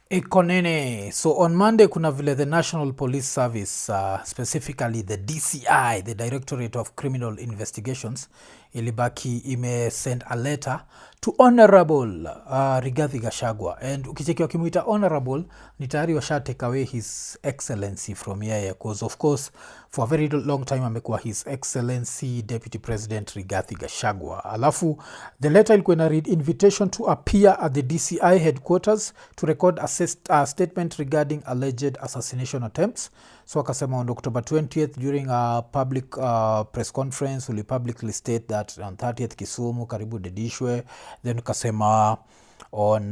IKONINI. So on Monday kuna vile the National Police Service, specifically the DCI, the Directorate of Criminal Investigations, ilibaki send a letter to Honorable Rigathi Gachagua. And ukicheki wakimuita Honorable, ni tayari washa take away his excellency from yeye, because of course for a very long time amekuwa his excellency Deputy President Rigathi Gachagua. Alafu the letter ilikuwa ina read invitation to appear at the DCI headquarters to record a statement regarding alleged assassination attempts. So akasema on October 20th during a public press conference will publicly state that on 30th Kisumu karibu dedishwe, then kasema on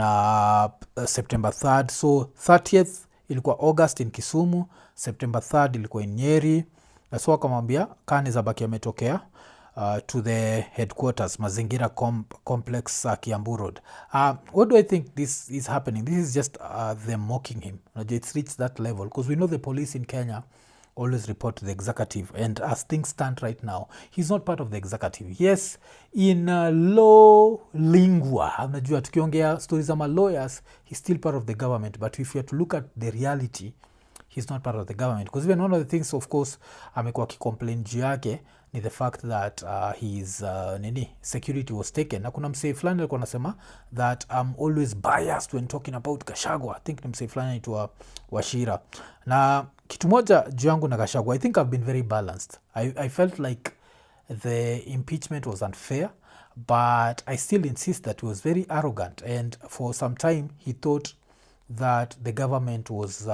September 3rd. So 30th ilikuwa August in Kisumu, September 3rd ilikuwa in Nyeri. So akamwambia kani zabaki ametokea to the headquarters Mazingira Complex Kiambu Road. What do I think this is happening? This is just them mocking him. It's reached that level because we know the police in Kenya always report to the executive, and as things stand right now, he's not part of the executive. Yes, in law lingua, unajua tukiongea stories ama lawyers, he's still part of the government, but if you have to look at the reality, he's not part of the government. Because even one of the things, of course, amekuwa kicomplain juu yake ni the fact that his security was taken. Na kuna msee fulani alikuwa anasema that I'm always biased when talking about Gachagua. I think ni msee fulani anaitwa Washira. Na kitu moja juu yangu na Gachagua, I think I've been very balanced. I felt like the impeachment was unfair, but I still insist that he was very arrogant, and for some time he thought that the government was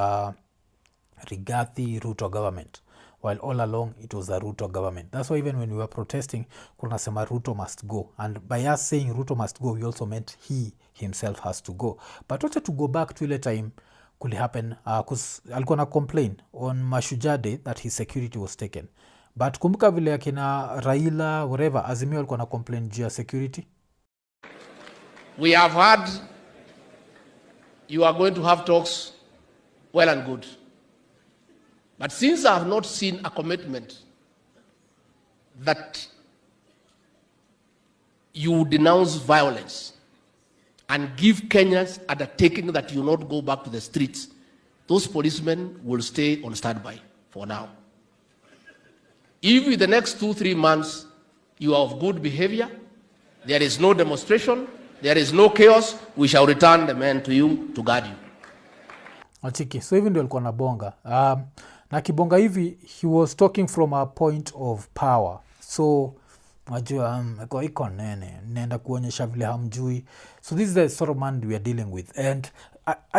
Rigathi Ruto government, while all along it was a Ruto government. That's why even when we were protesting, kuna sema Ruto must go, and by us saying Ruto must go, we also meant he himself has to go. But wacha to go back to ile time could happen, because alikuwa na complain on Mashujaa Day that his security was taken. But kumbuka vile akina Raila whatever Azimio alikuwa na complain juu ya security. We have heard you are going to have talks, well and good. But since I have not seen a commitment that you denounce violence and give Kenyans undertaking that you not go back to the streets, those policemen will stay on standby for now. If in the next 2-3 months you are of good behavior, there is no demonstration, there is no chaos, we shall return the men to you to guard you. Achiki, so even ndio alikuwa na bonga. Na kibonga hivi, he was talking from a point of power. So najua kwa iko nenda kuonyesha vile hamjui. So this is the sort of man we are dealing with, and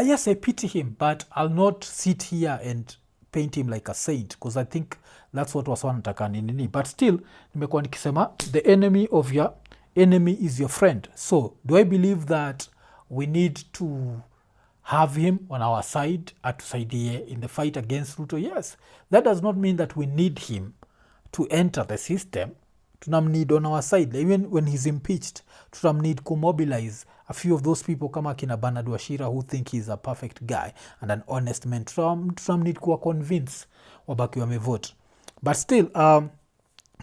yes, I pity him, but I'll not sit here and paint him like a saint, because I think that's what was wanataka nini. But still nimekuwa nikisema the enemy of your enemy is your friend. So do I believe that we need to have him on our side atusaidie in the fight against Ruto? Yes. That does not mean that we need him to enter the system. Tunamneed on our side. Even when he's impeached, tunamneed to mobilize a few of those people kama kina Bernard Washira who think he's a perfect guy and an honest man. Tunamneed kuwa convince wabaki wamevote. But still,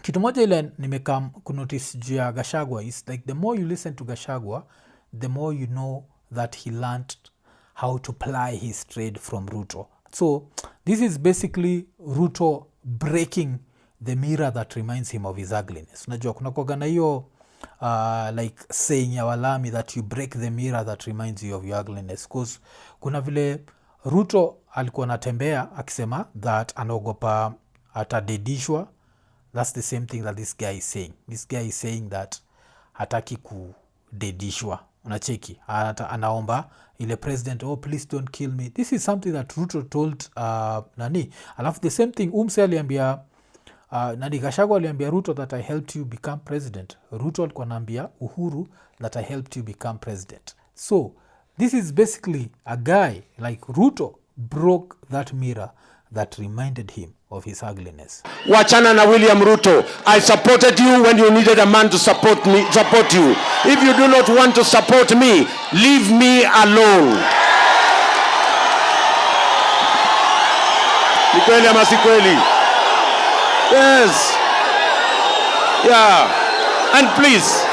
kitu moja ile nimekam kunotice juu ya Gachagua is like the more you listen to Gachagua, the more you know that he learned how to ply his trade from Ruto. So this is basically Ruto breaking the mirror that reminds him of his ugliness. Unajua kuna kuwaga na hiyo like saying ya walami that you break the mirror that reminds you of your ugliness. Because kuna vile Ruto alikuwa anatembea akisema that anaogopa atadedishwa. That's the same thing that this guy is saying. This guy is saying that hataki kudedishwa. Unacheki, anaomba ile president, oh please don't kill me. This is something that Ruto told nani. Alafu the same thing umse aliambia nani, Gachagua aliambia Ruto that I helped you become president. Ruto alikuwa anaambia Uhuru that I helped you become president. So this is basically a guy like Ruto broke that mirror that reminded him of his ugliness. Wachana na William Ruto. I supported you when you needed a man to support you. If you do not want to support me, leave me alone. Ni kweli ama si kweli? Yes. Yeah. And please,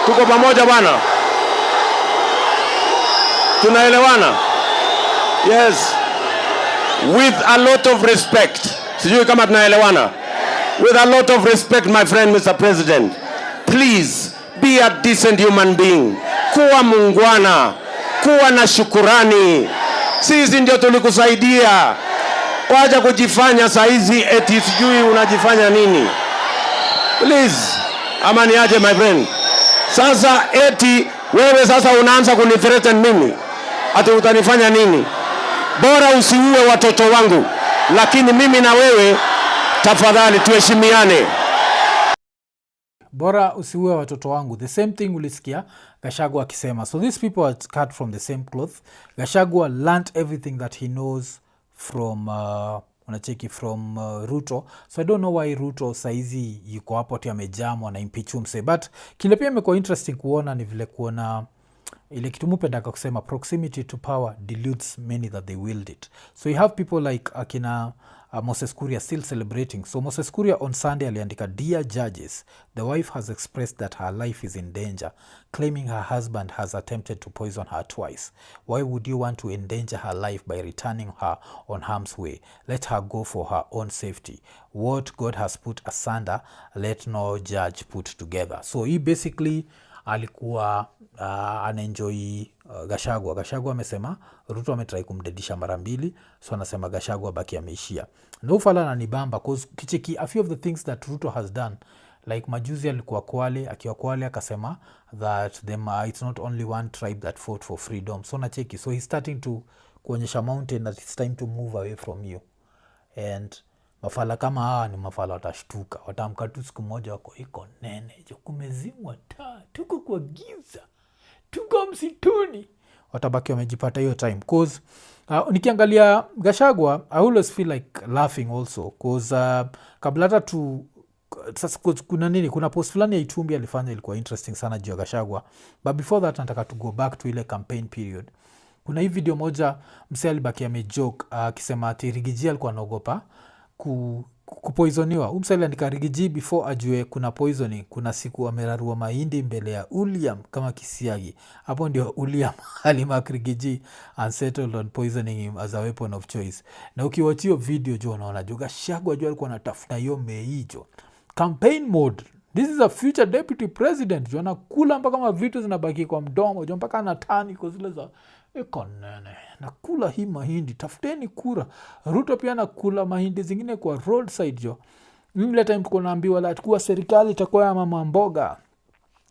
Tuko pamoja bwana? Tunaelewana? Yes. With a lot of respect. Sijui kama tunaelewana. With a lot of respect, my friend, Mr. President. Please, be a decent human being. Kuwa mungwana. Kuwa na shukurani. Sisi ndio tulikusaidia. Wacha kujifanya saizi eti sijui unajifanya nini. Please. Ama niaje, my friend. Sasa eti wewe sasa unaanza kunithreaten mimi. Ati utanifanya nini? Bora usiue watoto wangu. Lakini mimi na wewe tafadhali tuheshimiane. Bora usiue watoto wangu. The same thing ulisikia Gachagua akisema. So these people are cut from the same cloth. Gachagua learned everything that he knows from Ruto. So I don't know why Ruto saizi yuko hapo ati amejamwa na impeach mse. But kile pia imekuwa interesting kuona ni vile kuona ile kitu mupendaka kusema proximity to power deludes many that they wield it. So you have people like akina Moses Kuria still celebrating. So Moses Kuria on Sunday aliandika, "Dear judges, the wife has expressed that her life is in danger, claiming her husband has attempted to poison her twice. Why would you want to endanger her life by returning her on harm's way? Let her go for her own safety. What God has put asunder, let no judge put together." So he basically alikuwa anaenjoy Gachagua. Gachagua amesema Ruto ametrai kumdedisha mara mbili, so anasema Gachagua baki ameishia. No fala ananibamba cause kicheki a few of the things that Ruto has done, like majuzi alikuwa Kwale, akiwa Kwale akasema that it's not only one tribe that fought for freedom. So nacheki, so he's starting to kuonyesha mountain that it's time to move away from you. And mafala kama hawa ni mafala watashtuka. Watamka tu siku moja wako iko nene. Kumezimwa taa. Tuko kwa giza. Tuko msituni. Watabaki wamejipata hiyo time. Cause nikiangalia Gachagua, I always feel like laughing also. Cause kabla hata tu sasa kuna nini, kuna post fulani ya Itumbi alifanya ilikuwa interesting sana juu ya Gachagua. But before that nataka to go back to ile campaign period. Kuna hii video moja msee alibaki amejoke akisema ati Rigiji alikuwa anaogopa kupoisoniwa. Msee aliandika Rigiji before ajue kuna poisoning, kuna siku amerarua mahindi mbele ya Uliam kama kisiagi. Hapo ndio Uliam alimark Rigiji and settled on poisoning him as a weapon of choice. Na ukiwatch hiyo video jo unaona Gachagua jo alikuwa anatafuta hiyo meijo. Campaign mode. This is a future deputy president. Jo anakula mpaka kama vitu zinabaki kwa mdomo. Jo mpaka anatani kwa zile za nene. Nakula hii mahindi. Tafuteni kura. Ruto pia nakula mahindi zingine kwa roadside jo. Mimi time tuko naambiwa la tukua serikali itakuwa ya mama mboga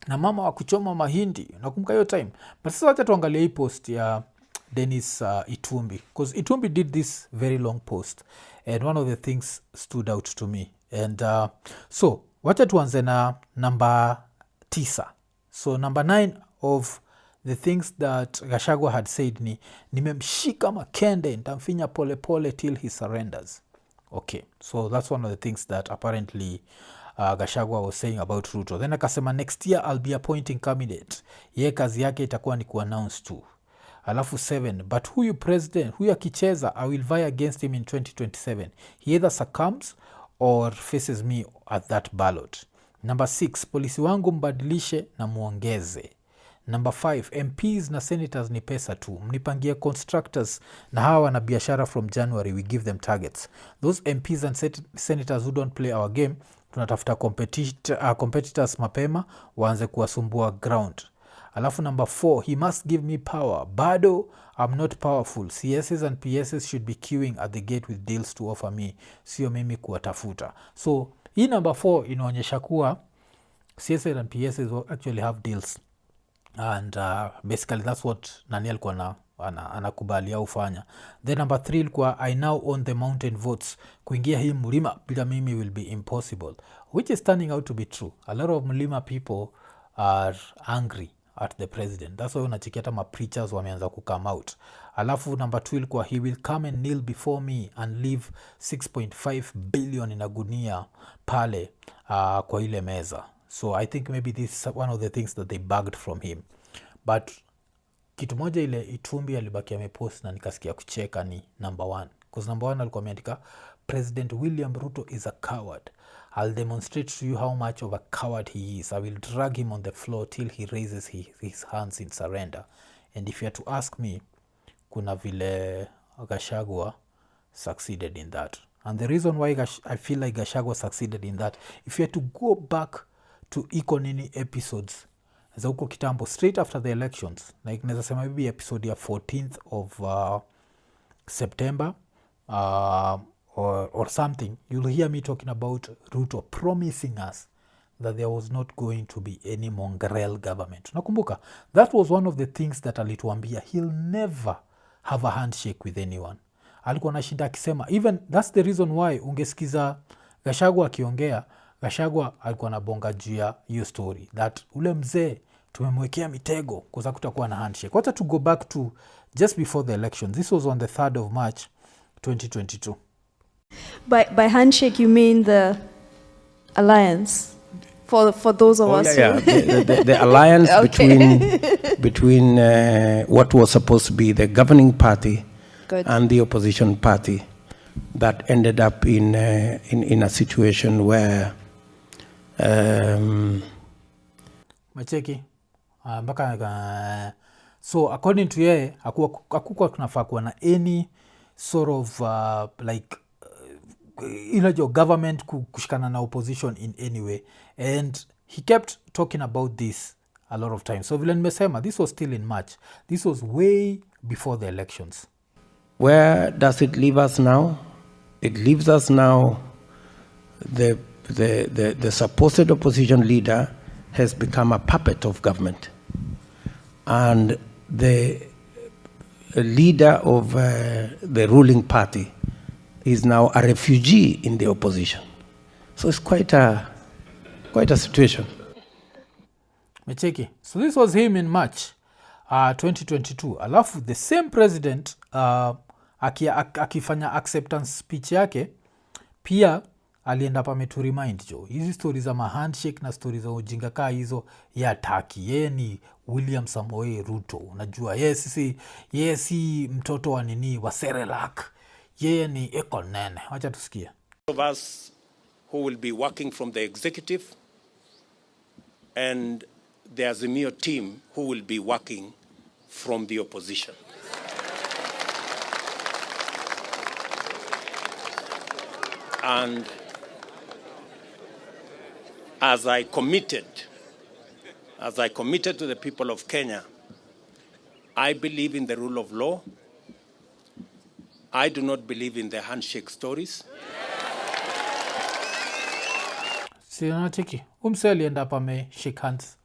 na mama wa kuchoma mahindi. Nakumbuka hiyo time. But sasa wacha tuangalie hii post ya Dennis Itumbi. Because Itumbi did this very long post. And one of the things stood out to me. And so wacha tuanze na number 9. So number 9 of the things that Gachagua had said ni nimemshika makende nitamfinya pole pole till he surrenders. Okay, so that's one of the things that apparently Gachagua was saying about Ruto. Then akasema next year I'll be appointing cabinet. Ye kazi yake itakuwa ni kuannounce tu. Alafu 7, but huyu president, huyu akicheza, I will vie against him in 2027. He either succumbs or faces me at that ballot. Number 6, polisi wangu mbadilishe na muongeze. Number 5, MPs na senators ni pesa tu. Mnipangie constructors na hawa wana biashara from January, we give them targets. Those MPs and senators who don't play our game, tunatafuta competitors mapema, waanze kuwasumbua ground. Alafu number 4, he must give me power. Bado, I'm not powerful. CSs and PSs should be queuing at the gate with deals to offer me. Sio mimi kuwatafuta. So, hii number 4 inaonyesha kuwa CSs and PSs will actually have deals. And basically that's what nani alikuwa anakubali au fanya. Then number 3 ilikuwa I now own the mountain votes. Kuingia hii mlima bila mimi will be impossible. Which is turning out to be true. A lot of mlima people are angry at the president. That's why unachikia hata ma-preachers wameanza kukame out. Alafu number 2 ilikuwa he will come and kneel before me and leave 6.5 billion in a gunia pale kwa ile meza. So I think maybe this is one of the things that they bugged from him. But kitu moja ile Itumbi alibaki amepost na nikasikia kucheka ni number 1. Because number 1 alikuwa ameandika President William Ruto is a coward. I'll demonstrate to you how much of a coward he is. I will drag him on the floor till he raises his hands in surrender. And if you are to ask me, kuna vile Gachagua succeeded in that. And the reason why I feel like Gachagua succeeded in that, if you are to go back to IKONINI episodes za huko kitambo, straight after the elections, like naweza sema maybe episode ya 14th of September or something, you'll hear me talking about Ruto promising us that there was not going to be any mongrel government. Nakumbuka, that was one of the things that alituambia he'll never have a handshake with anyone. Alikuwa nashinda akisema, even that's the reason why ungesikiza Gachagua akiongea, Gachagua alikuwa na bonga juu ya hiyo story that ule mzee tumemwekea mitego kwa kutakuwa na handshake. Wacha to go back to just before the elections. This was on the 3rd of March 2022. By handshake you mean the alliance for those of us yeah. The alliance between what was supposed to be the governing party and the opposition party that ended up in a situation where macheki so according to yeye hakukuwa kunafaa kuwa na any sort of like inajo government kushikana na opposition in any way, and he kept talking about this a lot of times. So vile nimesema, this was still in March. This was way before the elections. Where does it leave us now? It leaves us now the supposed opposition leader has become a puppet of government, and the leader of the ruling party is now a refugee in the opposition. So it's quite a situation. Mecheki. So this was him in March 2022. Alafu the same president akifanya acceptance speech yake pia alienda pa metu remind jo hizi story za handshake na story za ujinga kaa hizo ya taki. Yeye ni William Samoei Ruto, unajua yeye si mtoto wa nini wa Serelak, yeye ni eko nene. Wacha tusikie. Of us who will be working from the executive and the Azimio team who will be working from the opposition. And as I committed to the people of Kenya, I believe in the rule of law. I do not believe in the handshake stories. Sinacheki. Umse alienda hapa me shake hands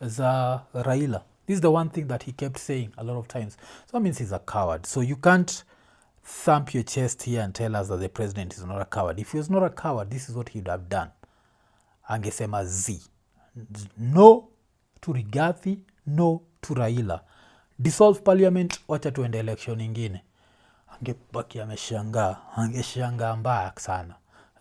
za Raila. This is the one thing that he kept saying a lot of times. So that means he's a coward. So you can't thump your chest here and tell us that the president is not a coward. If he was not a coward, this is what he would have done. Angesema Z. No to Rigathi, no to Raila. Dissolve parliament, wacha tuende election ingine. Angebaki angeshangaa mbaya sana.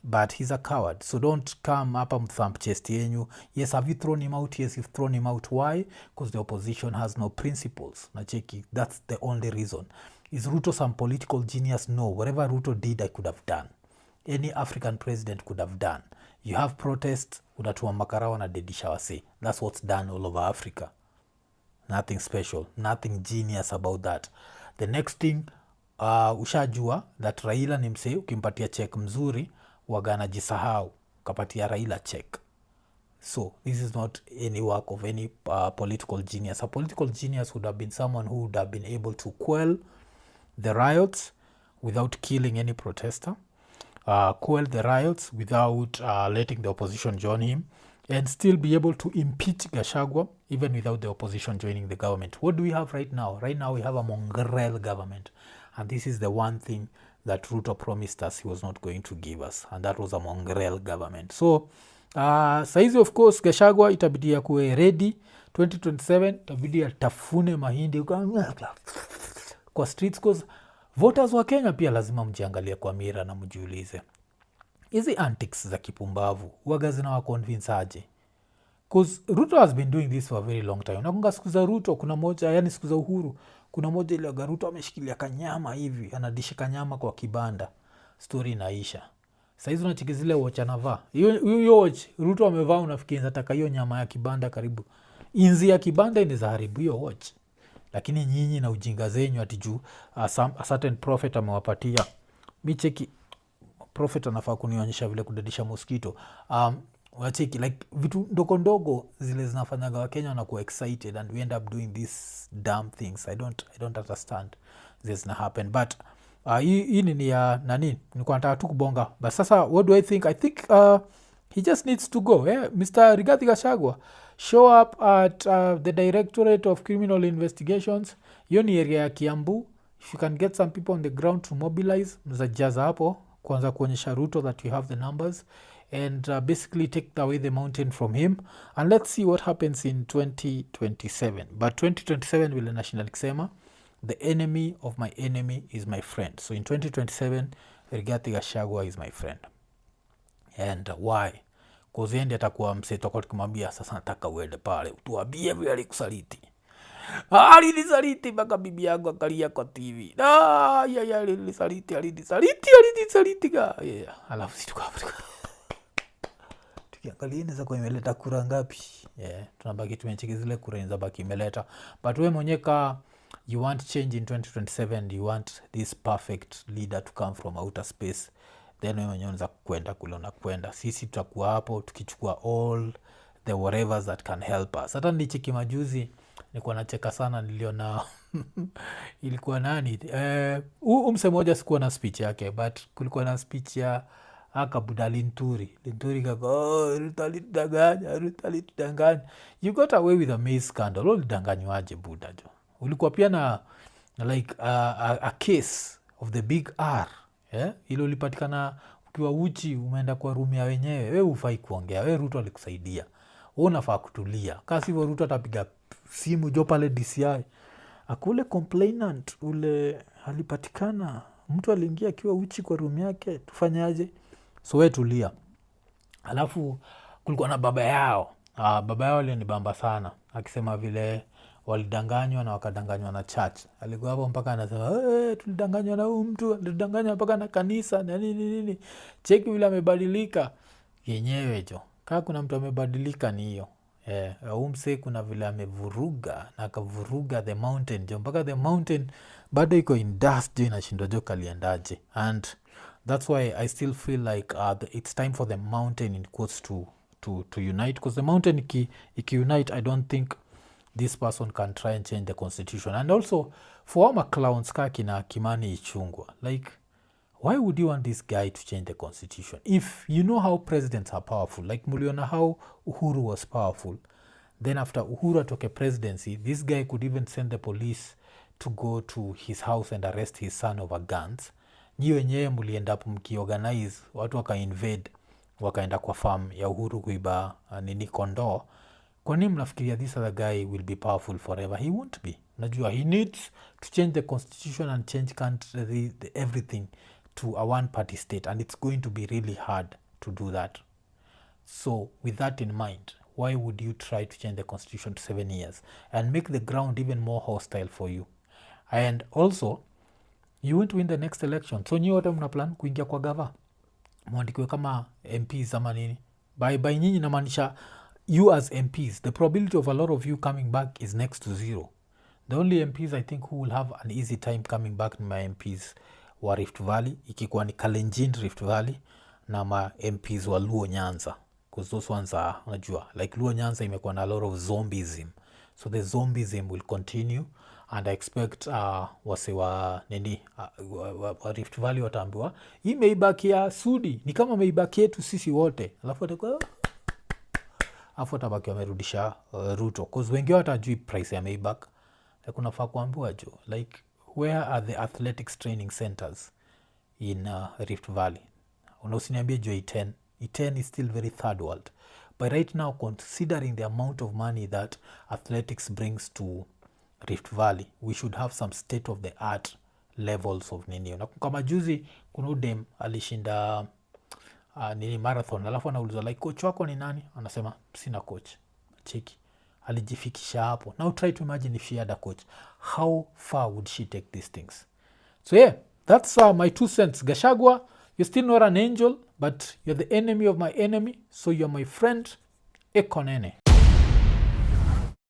But he's a coward. So don't come up and thump chest yenyu. Yes, have you thrown him out? Yes, you've thrown him out. Why? Because the opposition has no principles. Nacheki, that's the only reason. Is Ruto some political genius? No. Whatever Ruto did, I could have done. Any African president could have done. You have protests, unatua makarawa na dedisha wase. That's what's done all over Africa. Nothing special. Nothing genius about that. The next thing, ushajua that Raila ni msee, ukimpatia check mzuri, wagana jisahau, kapatia Raila check. So this is not any work of any political genius. A political genius would have been someone who would have been able to quell the riots without killing any protester, quell the riots without letting the opposition join him, and still be able to impeach Gachagua even without the opposition joining the government. What do we have right now? Right now we have a mongrel government, and this is the one thing that Ruto promised us he was not going to give us, and that was a mongrel government. So saizi of course Gachagua itabidi ya kuwe ready 2027, itabidi ya tafune mahindi kwa streets, cause voters wa Kenya pia lazima mjiangalia kwa mira na mjiulize hizi antics za kipumbavu waga zinawa convince aje. Cause Ruto has been doing this for a very long time. Nakunga siku za Ruto kuna moja, yani siku za Uhuru kuna moja ile Ruto ameshikilia kanyama hivi, anadishi kanyama kwa kibanda, story inaisha. Saizi unachiki zile watch anavaa. Hiyo watch Ruto amevaa, unafikiri nataka hiyo nyama ya kibanda karibu. Inzi ya kibanda inaweza haribu hiyo watch. Lakini nyinyi na ujinga zenyu ati juu a certain prophet amewapatia. Mi cheki prophet anafaa kunionyesha vile kudadisha mosquito. Wacheki like vitu ndogo ndogo zile zinafanyaga Wakenya wanakuwa excited and we end up doing these damn things. I don't understand this na happen, but hii ni ya nani, nilikuwa nataka tu kubonga, but sasa what do I think he just needs to go. Mr. Rigathi Gachagua, show up at the Directorate of Criminal Investigations. Hiyo ni area ya Kiambu. If you can get some people on the ground to mobilize, mzajaza hapo kwanza kuonyesha Ruto that you have the numbers and basically take away the mountain from him, and let's see what happens in 2027. But 2027 vile national kisema, the enemy of my enemy is my friend. So in 2027 Rigathi Gachagua is my friend. And why? Cause yeye atakuwa mseto kwa kumwambia sasa nataka uende pale utuambie vile alikusaliti. Alinisaliti mpaka bibi yangu akalia kwa TV. Alinisaliti ga. Alafu situkapo. Tukiangalia inaweza kuwa imeleta kura ngapi? Tunabaki tumecheki zile kura inaweza baki imeleta. But wewe mwenyewe you want change in 2027, you want this perfect leader to come from outer space, then wewe mwenyewe unaweza kwenda kule unakwenda. Sisi tutakuwa hapo tukichukua all the whatever that can help us. Hata nilicheki majuzi nilikuwa nacheka sana, niliona ilikuwa nani mse moja, sikuwa na speech yake, but kulikuwa na speech ya akabuda Linturi kako Rutalidanganya. You got away with a maize scandal. Ulidanganywaje buda jo? Ulikuwa pia na like a case of the big R. Ilo ulipatikana ukiwa uchi umeenda kwa room ya wenyewe. Wewe hufai kuongea. Wewe Ruto alikusaidia. Wewe unafaa kutulia. Kasi hivyo Ruto atapiga simu jo pale DCI. Akule complainant ule alipatikana mtu aliingia akiwa uchi kwa room yake. Tufanyaje? So wewe tulia. Alafu kulikuwa na baba yao. Baba yao alinibamba sana akisema vile walidanganywa na wakadanganywa na church. Alikuwa hapo mpaka anasema tulidanganywa na huyu mtu, tulidanganywa mpaka na kanisa na nini. Cheki vile amebadilika yenyewe jo. Kama kuna mtu amebadilika ni hiyo. Umse kuna vile amevuruga na akavuruga the mountain jo, mpaka the mountain bado iko in dust jo, inashindwa jo kaliendaje. And that's why I still feel like it's time for the mountain in quotes to unite, because the mountain iki unite, I don't think this person can try and change the constitution. And also for our clowns kaki na Kimani Ichungwa, like why would you want this guy to change the constitution if you know how presidents are powerful? Like muliona how Uhuru was powerful, then after Uhuru atoke presidency, this guy could even send the police to go to his house and arrest his son over guns. Nyi wenyewe mulienda up mkiorganize watu waka-invade wakaenda kwa farm ya Uhuru kuiba nini kondoo. Kwa nini mnafikiria this other guy will be powerful forever? He won't be. Najua he needs to change the constitution and change country, everything to a one-party state, and it's going to be really hard to do that. So with that in mind, why would you try to change the constitution to 7 years and make the ground even more hostile for you? And also, you won't win the next election. So nyi wote mna plan kuingia kwa gava, mwandikiwe kama MPs ama nini. By nyinyi namaanisha you as MPs, the probability of a lot of you coming back is next to zero. The only MPs I think who will have an easy time coming back ni my MPs wa Rift Valley, ikikuwa ni Kalenjin Rift Valley, na ma MPs wa Luo Nyanza, because those ones are, unajua, like Luo Nyanza imekuwa na a lot of zombieism, so the zombieism will continue, and I expect wase wa nini wa Rift Valley wataambiwa hii meibaki ya Sudi ni kama meibaki yetu sisi wote, alafu atakuwa atabaki wamerudisha Ruto, because wengi watajui price ya Maybach. Like unafaa kuambiwa jo, like where are the athletics training centers in Rift Valley? Usiniambie jo E10 is still very third world, but right now considering the amount of money that athletics brings to Rift Valley, we should have some state of the art levels of nini. Na kama juzi kuna udem alishinda nini marathon, alafu anaulizwa like coach wako ni nani? Anasema sina coach. Cheki, alijifikisha hapo. Now try to imagine if she had a coach, how far would she take these things? So yeah, that's my 2 cents. Gachagua, You're still not an angel, but you're the enemy of my enemy, so you're my friend. IKONINI.